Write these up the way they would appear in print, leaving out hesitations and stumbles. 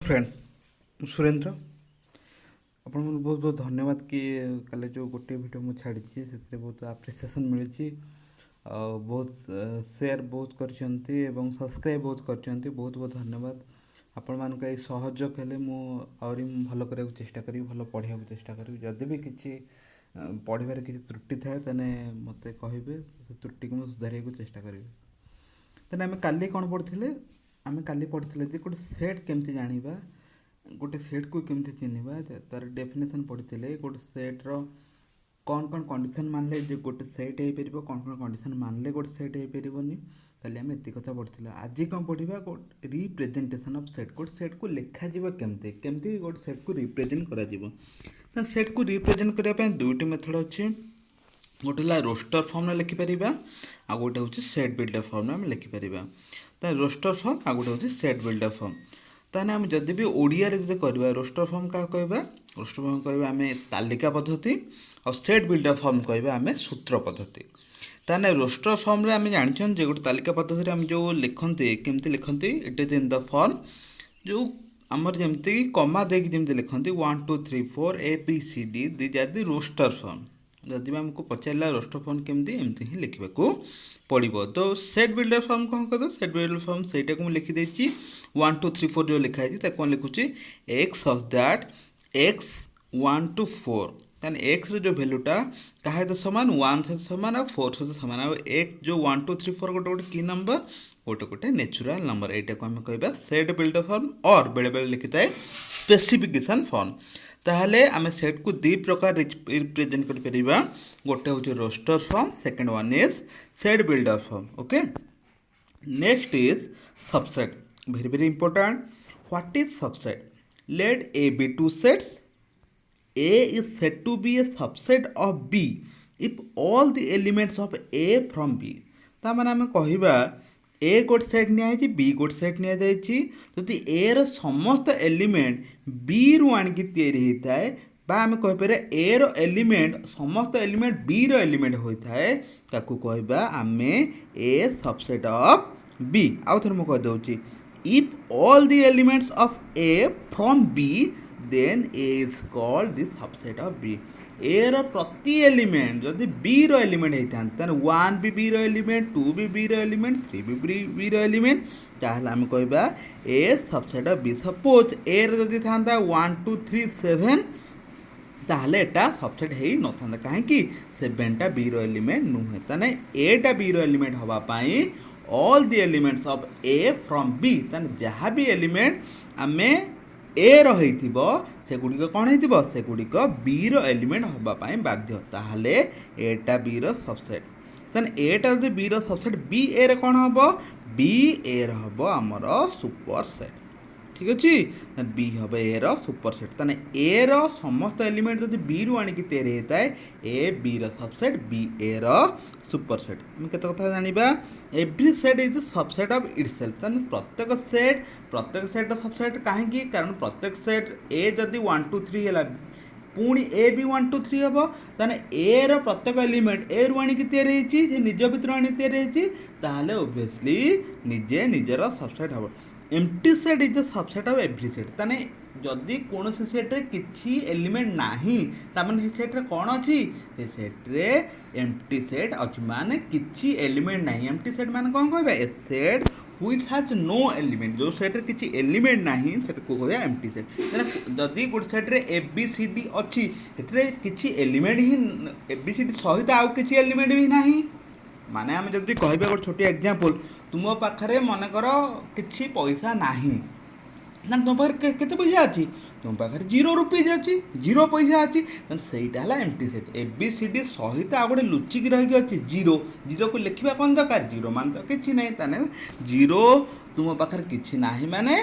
Friends Surendra आपन बहुत बहुत धन्यवाद कि काले जो गोटे वीडियो मुझे छाड़ी से बहुत आप्रिसिएसन मिली बहुत शेयर बहुत करछंती एवं सब्सक्राइब बहुत करछंती बहुत बहुत धन्यवाद आपण मान का सहयोग हेले मु आउरी भल करने को चेष्टा करी भल पढ़ाई चेष्टा करी जदि भी किसी पढ़ार किसी त्रुटि थाए तेने मते कहिबे त्रुटि को मु सुधारिया को चेष्टा करी तेने आम काली कौन पढ़ते आम काली पढ़ते जे गोटे सेट केमती जानिबा गोटे सेट को केमती चिन्हवा तार डेफिनेशन पढ़ते गोटे सेट्र कौन कौन कंडीशन मानले जो गोटे सेट हो पार कौन कौन कंडीशन मानले गोटे सेट हो पारनि खाली आम एति कथा पढ़ा आज कौन पढ़ा रिप्रेजेंटेशन ऑफ सेट गोटे सेट को लिखा केमती केमती गोटे सेट को रिप्रेजेंट करा सेट को रिप्रेजेंट करने दुईटी मेथड अच्छे गोटे है रोस्टर फॉर्म लिखिपर आ गोटे हूँ सेट बिल्डर फॉर्म आम लिखिपर रोस्टर फॉर्म आ गोटे हूँ सेट बिल्डर फॉर्म ताने आम जदि भी ओडिया रे करवा रोस्टर फॉर्म क्या कहवा रोस्टर फॉर्म कहवा आम तालिका पद्धति और सेट बिल्डर फॉर्म कहवा आम सूत्र पद्धति ताने रोस्टर फॉर्म रे आम जानी जे गोटे तालिका पद्धति आम जो लिखते केमती लिखते it is in the form जो आमर जमती कमा देकी जमती लिखते 1 2 3 4 ABCD these are the roster form जदि भी आमको पचारा रोस्टर फॉर्म केमती एमती ही लिखा पड़ो तो सेट बिल्डर फॉर्म कौन कह सेट बिल्डर फॉर्म से लिखिदे 1 2 3 4 जो लिखाई कौन लिखुची x such that x 1 to 4 ताने एक्स रो जो वैल्यूटा कहा तो सामान 1 सहित सामान और 4 सहित सामान और एक जो 1 2 3 4 गोटे गोटे की नंबर गोटे गोटे नेचुरल नंबर यहाँ को आम कह सेट बिल्डर फॉर्म और बेले बेले लिखी थाए स्पेसिफिकेशन फॉर्म ताहले आम सेट को दी प्रकार रिप्रेजेंट कर परिबा गोटे हूँ roster form second one is set builder form okay next is subset very very important what is subset let A be two sets A is said to be a subset of B if all the elements of A from B ता माने आम कहबा A गोटे set नि B गोटे set नि जदि A रो समस्त एलिमेंट B रु आनिक तैयारी होता है बा आम कहीपर A रो एलिमेंट समस्त एलिमेंट B रो एलिमेंट होता है ताकू कहबा आमे A सबसेट ऑफ B आउ थर मु कह दउची if all the elements of A from B then A is called the subset of B A रो प्रति एलिमेंट जदि B रो एलिमेंट होता 1 भी B रो एलिमेंट 2 भी B रो एलिमेंट 3 भी B रो एलिमेंट ताहले आम कहबा A subset of B suppose A रो जदि था 1 2 3 7 ताहले एटा सबसेट है न था कहीं 7टा B रो एलिमेंट नुहे ताने एटा B रो एलिमेंट हवा पाई all the elements of A from B ताने जहाँ भी एलिमेंट आमे A रही से गुड़िक कौन हो से गुड़िक B रो एलिमेंट हवापाई बाध्य ताहले एटा B रो सबसेट ताने एटा जदि B रो सबसेट B A रे कौन हम B A रे हम आमर सुपर सेट ठीक अच्छे बी हम ए रो सुपर सेट ताने ए रो समस्त एलिमेंट जब बी रु आनिक तैयारी होता है ए बी रो सबसेट बी ए रो सुपर सेट आम केत कथा जानिबा every set is the subset of itself ताने प्रत्येक सेट सबसेट कहीं कारण प्रत्येक सेट ए जदि 1 2 3 है पुणी ए भी 1 2 3 हम ताने ए रो प्रत्येक एलिमेंट ए रु आनिक तैयारी होती निज भितर आनी तैयारी होती ताहले ओब्वियसली निजे निजर सबसेट हम empty set is the subset of every set ताने जदि कौन सेट रे किछि एलिमेंट नाही ताମାନେ सेट रे कौन अच्छी से सेट रे एम्प्टी सेट अच्छी माने किछि एलिमेंट नाही एम्प्टी सेट माने कौन कहबा a set which has no element जो सेट रे किछि एलिमेंट नाही सेट को कहबा एम्प्टी सेट माने जदि गुड सेट रे ABCD अच्छी एतरे किछि एलिमेंट ही ABCD सहित आउ किछि एलिमेंट भी नाही माने आम जब कह गोटे छोटी एग्जांपल तुम पाखे मनकर किसी पैसा नाही ना तुम पाखे केते पैसा अच्छी तुम पाखे 0 रुपीज अच्छी 0 पैसा अच्छी सहीटा है एम्प्टी सेट ABCD सहित आ गए लुचिकी रही अच्छी 0 को लिखा कौन दरकार 0 मान तो किसी ना ताने 0 तुम पाखे किसी ना माने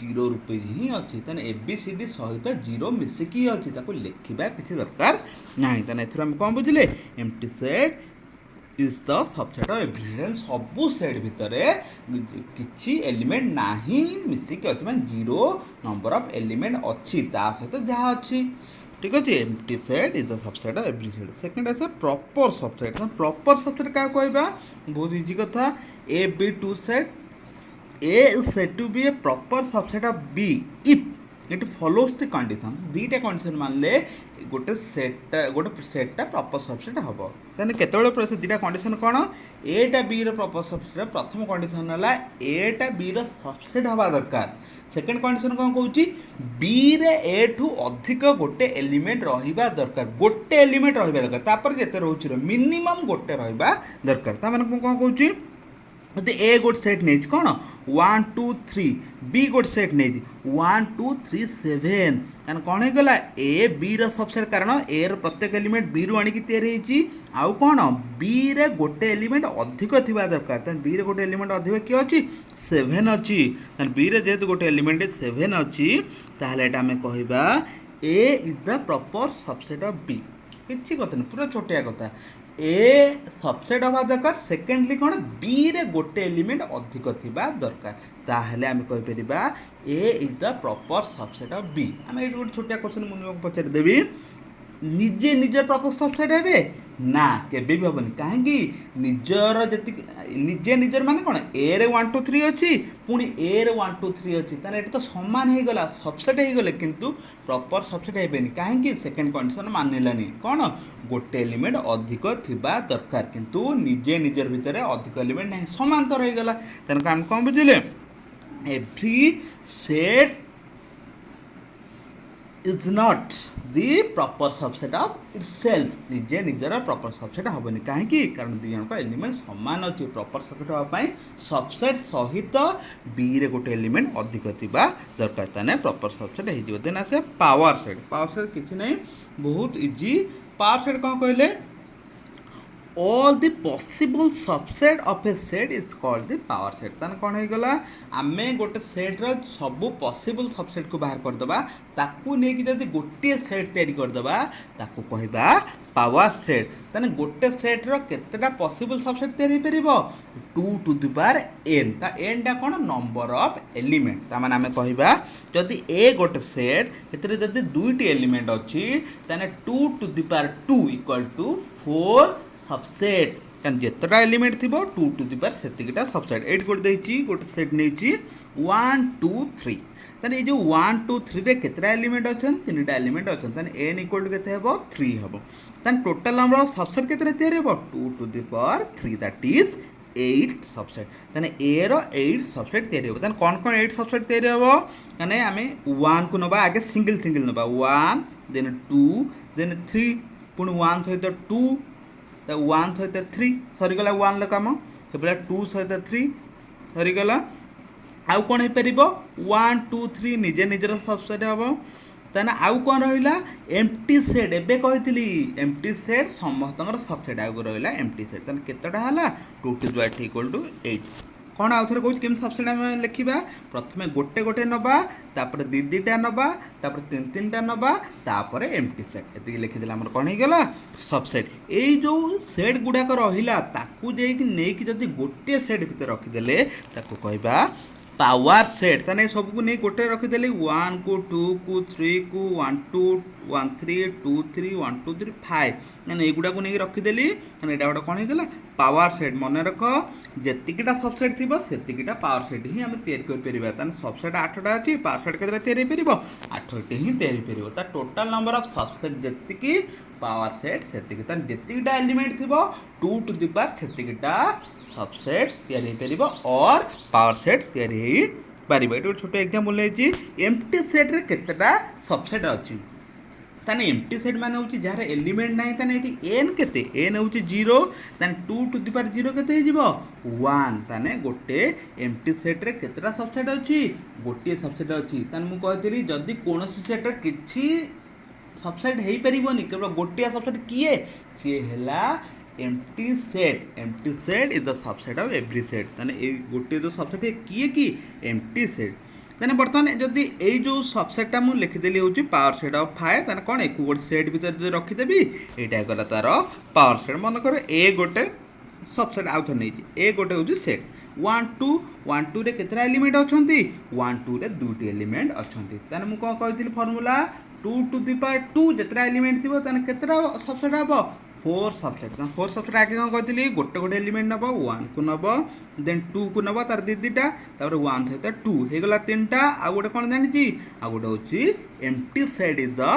0 रुपीज ही अच्छी ताने ABCD सहित 0 मिसिकी अच्छी लिखा किसी दरकार ना ताने एथर हम कौन बुझे empty set is the subset of every set सबू सेट भितर किसी एलिमेंट नाही मिसिक अच्छी मैं 0 नंबर ऑफ एलिमेंट अच्छी ता सहित जहाँ अच्छी ठीक अच्छे empty set is the subset of every set second है प्रॉपर सबसेट क्या कहबा बहुत इजी कथा A B two set A is said to be a proper subset of B if it follows the condition. दुईटा condition मानले गोटे सेटा proper subset हम तेने केतबेले दुईटा कंडीशन कौन एटा बी प्रपर सबसेट प्रथम कंडीशन है एटा बी सबसेट हवा दरकार सेकेंड कंडीशन कौन कौच बी रे ए ठू अधिक गोटे एलिमेंट रहा दरकार गोटे एलिमेंट रहा दरकार तापर जिते रोच मिनिमम गोटे रहा दरकार ता माने कौन कौच यदि ए गोटे सेट नहीं कौन 1 2 3 बी गोटे सेट नहीं 1 2 3 7 कौन कौन होगा ए बी सबसेट कारण ए प्रत्येक एलिमेंट बी रु आणिकी तैयारी आउ कौन बी रे गोटे एलिमेंट अधिक थिबा दरकार तेन बी रे गोटे एलिमेंट अधिक किए अच्छी 7 अच्छी बी रे जेहेतु गोटे एलिमेंट 7 अच्छी ताहले एटा हमें कहबा A is the proper subset of B किछि कथा नहीं पूरा छोटिया कथा ए सबसेट हवा दरकार सेकेंडली कौन बी रे गोटे एलिमेंट अधिक थिबा दरकार ताहले आमे कहि परिबा A is the proper subset of B आमे एटा गोटे छोटिया क्वेश्चन मुझे पचारि देबी निजे निजर प्रॉपर सबसेट हेबे ना केबे भी हेबनी काहेकि निजर जति निजे निजर माने कोन ए रे 1 2 3 अछि पुनी ए रे 1 2 3 अछि ताने एटा तो समान हे गला सबसेट हे गले किंतु प्रॉपर सबसेट हेबेनी काहेकि सेकंड कंडीशन मानिलानी कोन गोटे एलिमेंट अधिक थिबा दरकार किंतु निजे निजर भितरे अधिक एलिमेंट नाही समांतर हे गला तन काम कोन बुझिले every set is not the proper subset of itself निजे निजर प्रॉपर सबसेट हेनी कहीं कारण दुई जन एलिमेंट सामान अच्छी प्रॉपर सबसेट हाँपाई सबसेट सहित बी रे गोटे एलिमेंट अधिक थिबा दरकार ताने प्रॉपर सबसेट हो देन आसे पावर सेट किसी नहीं बहुत इजी पावर सेट कौन कहले all the possible subset of a set is called the power set ताने कौन हो गला आमे गोटे सेट रो सबु पॉसिबल सबसेट को बाहर कर दबा ताकू नै कि जदी गोटे सेट तैयारी कर दबा ताकू कहबा पावर सेट ताने गोटे सेट रो केतेटा पॉसिबल सबसेट तैयारी परिबो 2 टू द पावर n ता n टा कोन नंबर ऑफ एलिमेंट ता माने आमे कहबा जदी a गोटे सेट एतरे जदी दुईटी एलिमेंट अछि ताने 2 to the power 2 equal to 4 subset कारण जितना एलिमेंट थी 2 टू द पावर सेतिकटा सबसेट एट गोटे सेट नहीं 1 2 3 ताने जो 1 2 3 रे केतरा एलिमेंट अछन तीनटा एलिमेंट अछन ताने n इक्वल टू केते हेबो 3 हेबो ताने टोटल नंबर ऑफ सबसेट केतरा तैयारी हेबो 2 to the power 3 that is 8 subset ताने a रो 8 सबसेट तैयारी हेबो ताने कोन 8 सबसेट तैयारी हेबो ताने आमे 1 को नबा आगे सिंगल सिंगल नबा 1 देन 2 देन 3 पुनी 1 सहित 2 1 सहित 3 सरीगला 1 काम से 2 सहित 3 सरीगला आउ कौन हो पार 1 2 3 निजे निजर सबसेट हम ताना आउ कौन रहा एम्प्टी सेट एबे कही एम्प्टी सेट समस्त सबसेट आगे रहा एम्प्टी सेट ताने केतटा हला 2 to the power equal to 8 कौन आउ थे कौन केम सबसेट आम लिखा प्रथम गोटे गोटे नबा तापर दी दीटा नबा तापर तीन तीन टा नबा तापर एम्प्टी सेट एति लिखिदेला हमर कौन हो गला सबसेट एई जो सेट गुडाक रहिला ताकू जेकी नेकी जदी गोटे सेट भीतर रखिदेले ताकू कहबा पावर सेट ताने सब को नहीं गोटे रखिदेली 1 को 2 को 3 को 1 2 1 3 2 3 1 2 3 5 मैंने एगुड़ा को नहीं रखिदेली मैंने एटा गोटे कौन होगा पावर सेट मन रख जेतिकीटा सबसेट थी सेतिकीटा पावर सेट ही आम तैयारी कर सबसेट 8टा अच्छी पावर सेट के तैयारी हो 8टी ही तैयारी हो टोटाल नंबर ऑफ सबसेट जेतिकी पावर सेट सेतिकी जेतिकीटा एलिमेंट थी 2 टू द पावर सेतिकीटा सबसेट तैयारी हो और पावर सेट तैयारी पारिबो एटा छोट एग्जांपल लेछि एम्प्टी सेट रे केतेटा सबसेट अछि ताने एम्प्टी सेट माने होछि जार एलिमेंट नाही ताने एटी n केते n होछि 0 ताने 2 टू द पावर 0 केते हिजिबो 1 ताने गोटे एम्प्टी सेट रे केतेटा सबसेट अछि गोटे सबसेट अछि ताने मु कहतिली जदी कोनोसी सेट रे किछि सबसेट हेई परिबोनी केवल गोटे सबसेट किए से हला empty set is the subset of every set ताने ए गोटे जो सबसेट है किए कि एम्प्टी सेट ताने बर्तमान जदि ए जो सबसेटा मु लिखिदेली होची पावर सेट ऑफ 5 ताने कोन एक गोटे सेट भीतर जो रखिदेबी एटा गला तार पावर सेट मन कर ए गोटे सबसेट आउथ नै ए गोटे होची सेट 1 2 रे केतरा एलिमेंट अछंती 1 2 रे दुटी एलिमेंट अछंती ताने मु कोन कहितिली फार्मूला 2 टू द पावर 2 जेतरा एलिमेंट थिबो ताने केतरा सबसेट हबो फोर सबसेट फोर सबसेट आगे कौन कहती गोटे गोटे एलिमेंट नब 1 को नब देन 2 को नब तार दीटा तापर 1 सहित 2 होगला 3टा आ गोटे कौन जानी आ गोटे हूँ empty set is the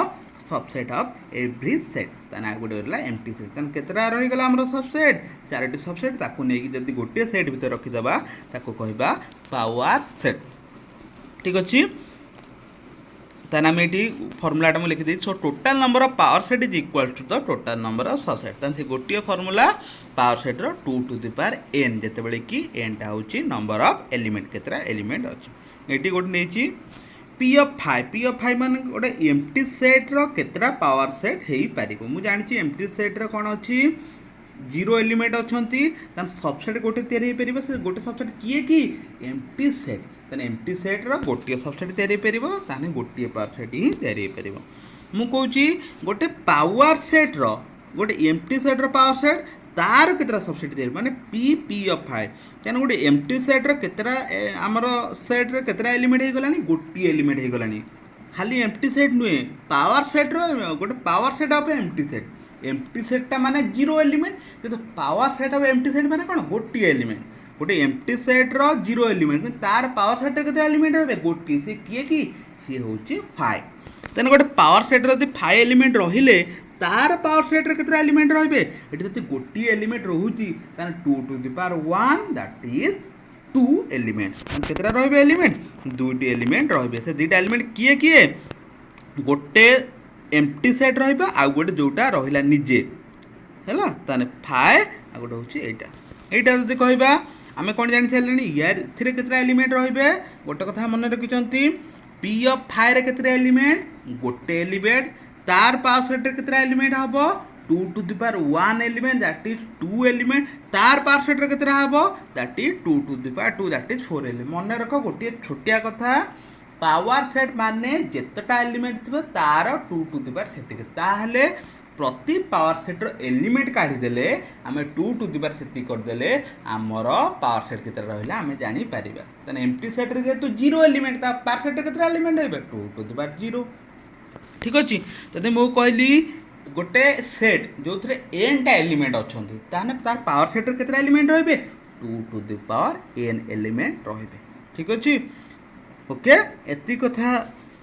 subset of every set ताने गोटे गला एम्प्टी सेट ताने केतरा रहीगला हमर सबसेट 4टी सबसेट ताकू नेकी जदी गोटे सेट भीतर रखिदबा ताकू कहबा पावर सेट ठीक अछि ताने हम एटी फॉर्मूलाटा मु लिखि दै so total number of power set is equal to the total number of subset ताने से गोटे फॉर्मूला पावर सेट रो 2 टू द पावर n जेते बेले कि n टा होची नंबर ऑफ एलिमेंट केतरा एलिमेंट अछि एटी गोटे नेची पी ऑफ 5 मान गोटे एम्प्टी सेट रो केतरा पावर सेट हेई पारिबो मु जानि एम्प्टी सेट रो कोन अछि 0 एलिमेंट अच्छी तान सबसेट गोटे तैयारी हो से गोटे सबसेट किए कि एम्प्टी सेट ताने एम्प्टी सेट रो गोटे सबसेट तैयारी हो ताने गोटे पावर सेट ही तैयारी हो मु कहूची गोटे पावर सेट रो गोटे एम्प्टी सेट रो पावर सेट तार केतरा सबसेट तैयारी माने पी ऑफ 5 ताने गोटे एम्प्टी सेट रो केतरा हमर सेट रो केतरा एलिमेंट हे गलानी गोटे एलिमेंट हे गलानी खाली एम्प्टी सेट नुए पावर सेट रो गोटे पावर सेट ऑफ एम्प्टी सेटा माने 0 एलिमेंट किंतु power set of empty set माने कोन गोटे एलिमेंट गोटे एम्प्टी सेट रो 0 एलिमेंट तार पावर सेट रे केते एलिमेंट रहबे गोटे से किए कि सी होची 5 तने गोटे पावर सेट रो 5 एलिमेंट रहिले तार पावर सेट रे केते एलिमेंट रहबे एठी जति गोटे एलिमेंट रहूची ताने 2 to the power 1 that is 2 element केतरा रहबे एलिमेंट दुटी एलिमेंट रहबे से दुटा एलिमेंट किए किए गोटे एम्प्टी सेट रहिबा आ गोटे जोटा रहिला निजे हैला ताने 5 आ गोटे होची एटा जदी कहबा आमे कोन जानि थेलनी यार थिरे केतरा एलिमेंट रहिबे गोटे कथा मन रखिचंती पी ऑफ 5 रे केतरा एलिमेंट गोटे एलिमेंट तार पावर सेट रे केतरा एलिमेंट हबो 2 to the power 1 element that is 2 element तार पावर सेट रे केतरा हबो that is 2 to the power 2 that is 4 element मन रखो गोटे छोटिया कथा पावर सेट माने जेतटा एलिमेंट थबो तार 2 टू द पावर सेटिक ताहले प्रति पावर सेट रो एलिमेंट काढी देले आमे 2 टू द पावर सेटिक कर देले हमर पावर सेट केतरा रहिला आमे जानि परिबा तने एम्प्टी सेट रे जेतु 0 एलिमेंट ता पावर सेट केतरा एलिमेंट होइबे 2 टू द पावर 0 ठीक अछि तते मो कहली गोटे सेट जो थरे n टा एलिमेंट अछंती ताने तार पावर सेट रे केतरा एलिमेंट रहबे 2 to the power n element रहबे ठीक अछि ओके एति कथा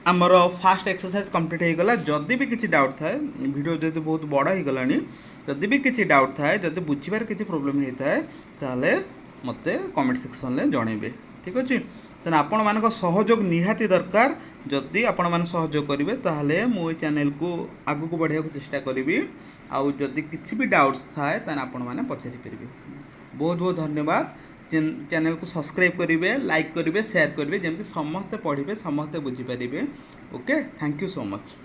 आमर फास्ट एक्सरसाइज कंप्लीट हो गला जदि भी किसी डाउट थाए वीडियो जदि बहुत बड़ा हो गलानी जदि भी किसी डाउट थाए जदि बुझीबार किसी प्रॉब्लम होता है ताले मते कमेंट सेक्शन ले जणेबे ठीक अछि तने आपण मानको सहयोग निहाती दरकार जदि आपण मान सहयोग करिवे ताले मो चैनल को आगु को बढ़िया को चेष्टा करिवि आ जदि किसी भी डाउट्स थाए तने आपण माने पचारि परिबे बहुत बहुत धन्यवाद चैनल को सब्सक्राइब करेंगे लाइक करेंगे शेयर करेंगे जमी समस्ते पढ़े समस्ते बुझीपारे okay thank you so much.